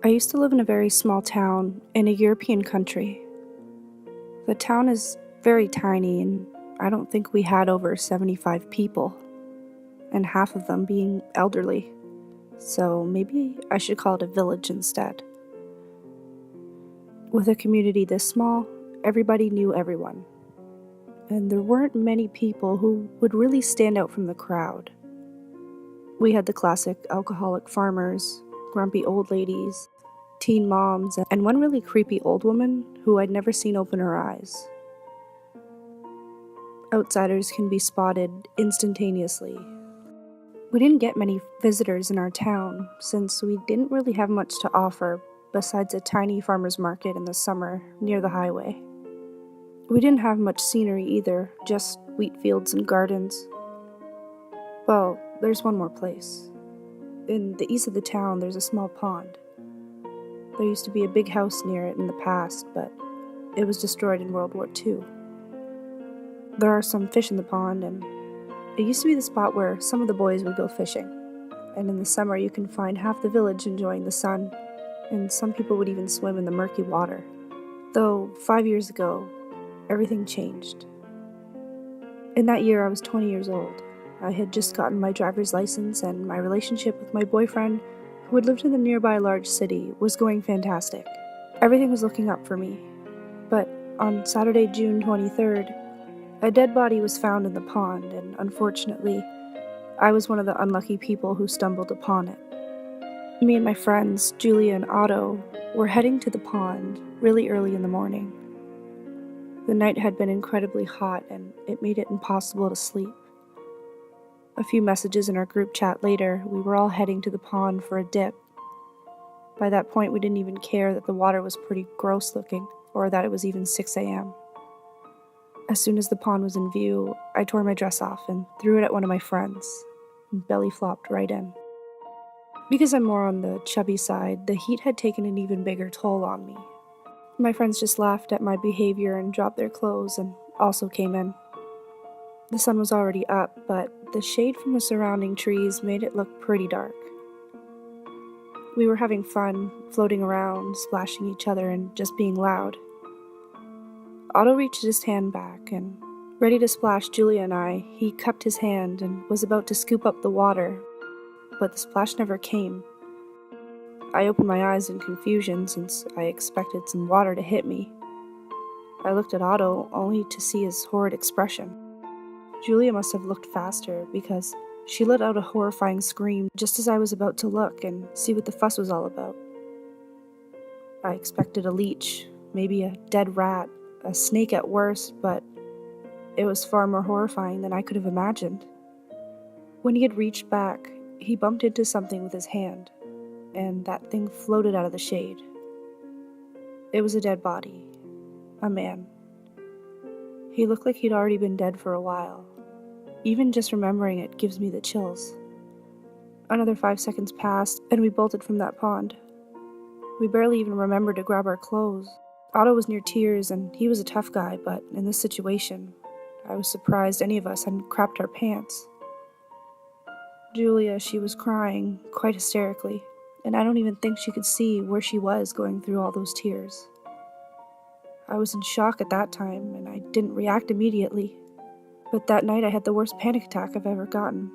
I used to live in a very small town in a European country. The town is very tiny, and I don't think we had over 75 people, and half of them being elderly. So maybe I should call it a village instead. With a community this small, everybody knew everyone, and there weren't many people who would really stand out from the crowd. We had the classic alcoholic farmers, grumpy old ladies, teen moms, and one really creepy old woman who I'd never seen open her eyes. Outsiders can be spotted instantaneously. We didn't get many visitors in our town since we didn't really have much to offer besides a tiny farmer's market in the summer near the highway. We didn't have much scenery either, just wheat fields and gardens. Well, there's one more place. In the east of the town, there's a small pond. There used to be a big house near it in the past, but it was destroyed in World War II. There are some fish in the pond, and it used to be the spot where some of the boys would go fishing. And in the summer, you can find half the village enjoying the sun, and some people would even swim in the murky water. Though 5 years ago, everything changed. In that year, I was 20 years old. I had just gotten my driver's license, and my relationship with my boyfriend, who had lived in the nearby large city, was going fantastic. Everything was looking up for me. But on Saturday, June 23rd, a dead body was found in the pond, and unfortunately, I was one of the unlucky people who stumbled upon it. Me and my friends, Julia and Otto, were heading to the pond really early in the morning. The night had been incredibly hot, and it made it impossible to sleep. A few messages in our group chat later, we were all heading to the pond for a dip. By that point, we didn't even care that the water was pretty gross looking, or that it was even 6 a.m. As soon as the pond was in view, I tore my dress off and threw it at one of my friends, and belly flopped right in. Because I'm more on the chubby side, the heat had taken an even bigger toll on me. My friends just laughed at my behavior and dropped their clothes and also came in. The sun was already up, but the shade from the surrounding trees made it look pretty dark. We were having fun, floating around, splashing each other, and just being loud. Otto reached his hand back, and ready to splash Julia and I, he cupped his hand and was about to scoop up the water, but the splash never came. I opened my eyes in confusion since I expected some water to hit me. I looked at Otto only to see his horrid expression. Julia must have looked faster because she let out a horrifying scream just as I was about to look and see what the fuss was all about. I expected a leech, maybe a dead rat, a snake at worst, but it was far more horrifying than I could have imagined. When he had reached back, he bumped into something with his hand, and that thing floated out of the shade. It was a dead body. A man. He looked like he'd already been dead for a while. Even just remembering it gives me the chills. Another 5 seconds passed, and we bolted from that pond. We barely even remembered to grab our clothes. Otto was near tears, and he was a tough guy, but in this situation, I was surprised any of us hadn't crapped our pants. Julia, she was crying, quite hysterically, and I don't even think she could see where she was going through all those tears. I was in shock at that time, and I didn't react immediately. But that night I had the worst panic attack I've ever gotten.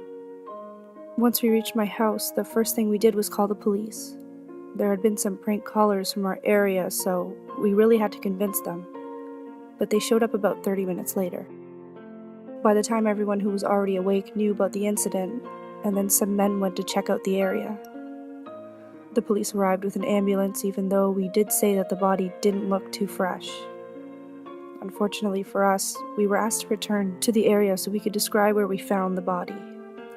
Once we reached my house, the first thing we did was call the police. There had been some prank callers from our area, so we really had to convince them. But they showed up about 30 minutes later. By the time everyone who was already awake knew about the incident, and then some men went to check out the area. The police arrived with an ambulance, even though we did say that the body didn't look too fresh. Unfortunately for us, we were asked to return to the area so we could describe where we found the body,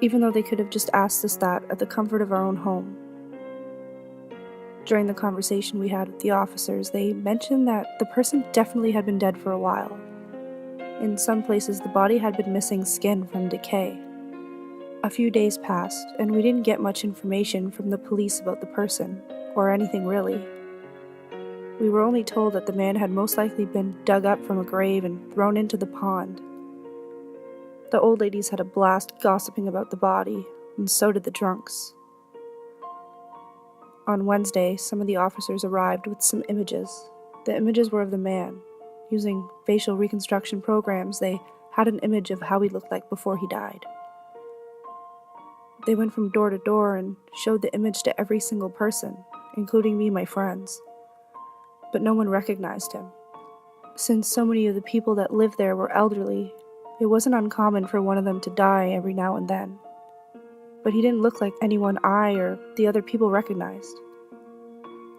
even though they could have just asked us that at the comfort of our own home. During the conversation we had with the officers, they mentioned that the person definitely had been dead for a while. In some places, the body had been missing skin from decay. A few days passed, and we didn't get much information from the police about the person, or anything really. We were only told that the man had most likely been dug up from a grave and thrown into the pond. The old ladies had a blast gossiping about the body, and so did the drunks. On Wednesday, some of the officers arrived with some images. The images were of the man. Using facial reconstruction programs, they had an image of how he looked like before he died. They went from door to door and showed the image to every single person, including me and my friends. But no one recognized him. Since so many of the people that lived there were elderly, it wasn't uncommon for one of them to die every now and then. But he didn't look like anyone I or the other people recognized.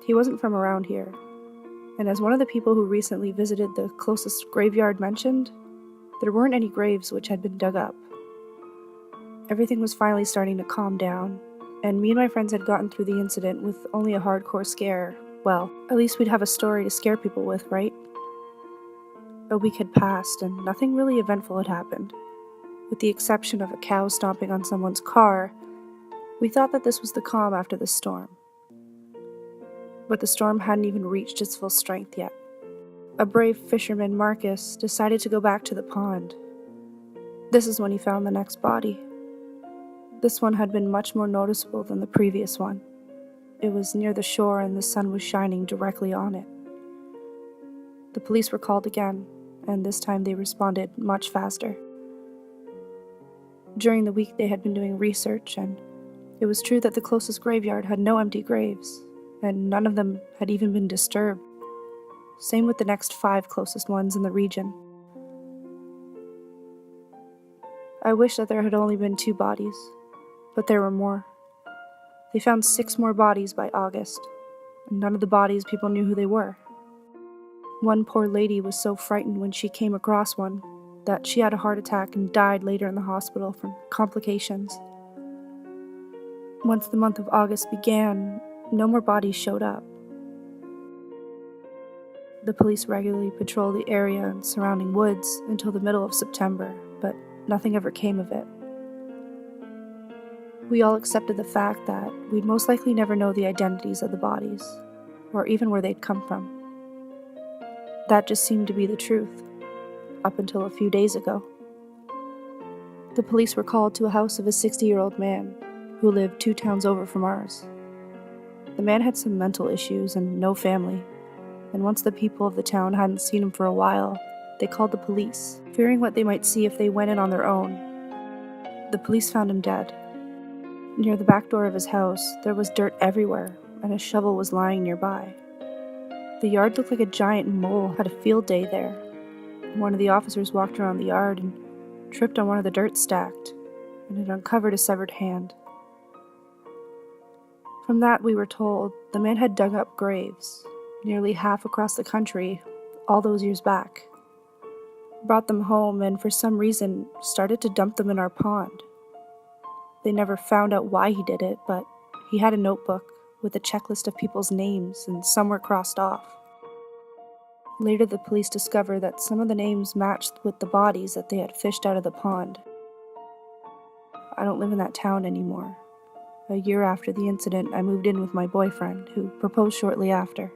He wasn't from around here, and as one of the people who recently visited the closest graveyard mentioned, there weren't any graves which had been dug up. Everything was finally starting to calm down, and me and my friends had gotten through the incident with only a hardcore scare. Well, at least we'd have a story to scare people with, right? A week had passed, and nothing really eventful had happened. With the exception of a cow stomping on someone's car, we thought that this was the calm after the storm. But the storm hadn't even reached its full strength yet. A brave fisherman, Marcus, decided to go back to the pond. This is when he found the next body. This one had been much more noticeable than the previous one. It was near the shore and the sun was shining directly on it. The police were called again, and this time they responded much faster. During the week they had been doing research, and it was true that the closest graveyard had no empty graves, and none of them had even been disturbed. Same with the next 5 closest ones in the region. I wish that there had only been 2 bodies, but there were more. They found 6 more bodies by August, and none of the bodies people knew who they were. One poor lady was so frightened when she came across one that she had a heart attack and died later in the hospital from complications. Once the month of August began, no more bodies showed up. The police regularly patrolled the area and surrounding woods until the middle of September, but nothing ever came of it. We all accepted the fact that we'd most likely never know the identities of the bodies, or even where they'd come from. That just seemed to be the truth, up until a few days ago. The police were called to a house of a 60-year-old man who lived 2 towns over from ours. The man had some mental issues and no family, and once the people of the town hadn't seen him for a while, they called the police, fearing what they might see if they went in on their own. The police found him dead. Near the back door of his house, there was dirt everywhere, and a shovel was lying nearby. The yard looked like a giant mole had a field day there. One of the officers walked around the yard and tripped on one of the dirt stacked, and it uncovered a severed hand. From that, we were told, the man had dug up graves, nearly half across the country, all those years back. Brought them home and for some reason started to dump them in our pond. They never found out why he did it, but he had a notebook with a checklist of people's names and some were crossed off. Later, the police discovered that some of the names matched with the bodies that they had fished out of the pond. I don't live in that town anymore. A year after the incident, I moved in with my boyfriend, who proposed shortly after.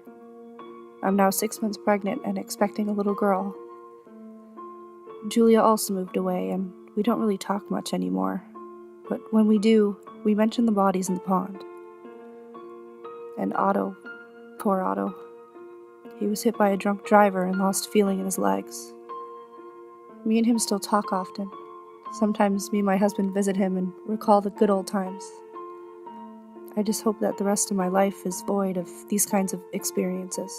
I'm now 6 months pregnant and expecting a little girl. Julia also moved away, and we don't really talk much anymore. But when we do, we mention the bodies in the pond. And Otto, poor Otto. He was hit by a drunk driver and lost feeling in his legs. Me and him still talk often. Sometimes me and my husband visit him and recall the good old times. I just hope that the rest of my life is void of these kinds of experiences.